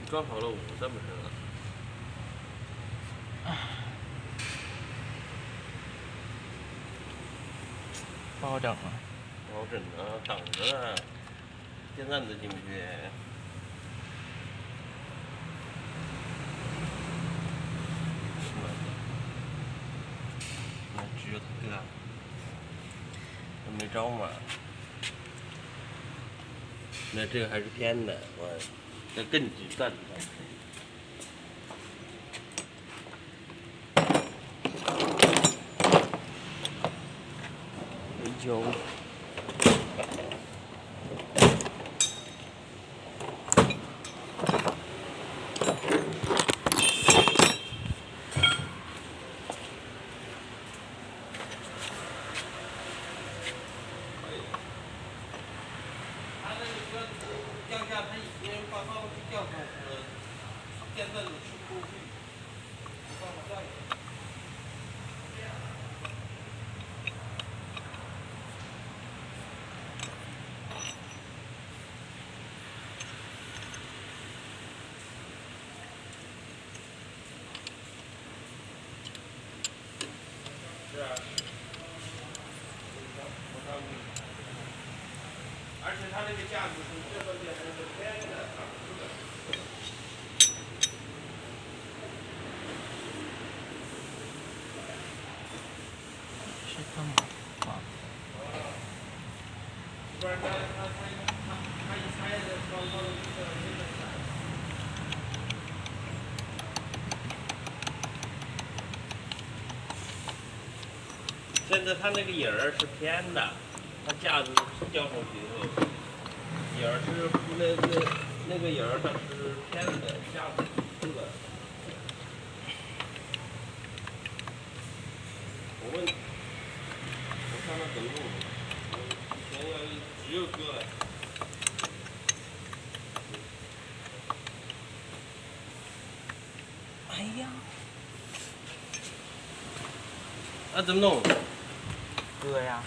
装好了，我这么着了。不好整啊。不好整啊，等着呢。现在你都进不去。那只有他哥，他没招嘛。那这个还是偏的，我这更举蛋。有。降价，他以前把发动机降上是，现在你出不去，上不下去。是啊。而且它那个架子是这个电是偏的。是干嘛？不然他一拆的刚刚这个真的闪。现在它那个影儿是偏的，它架子是吊上去以后，影儿是那个影儿它是偏的，架子是的。我问，我看他怎么弄的。以前要只有割了。哎呀，那怎么弄？哥呀。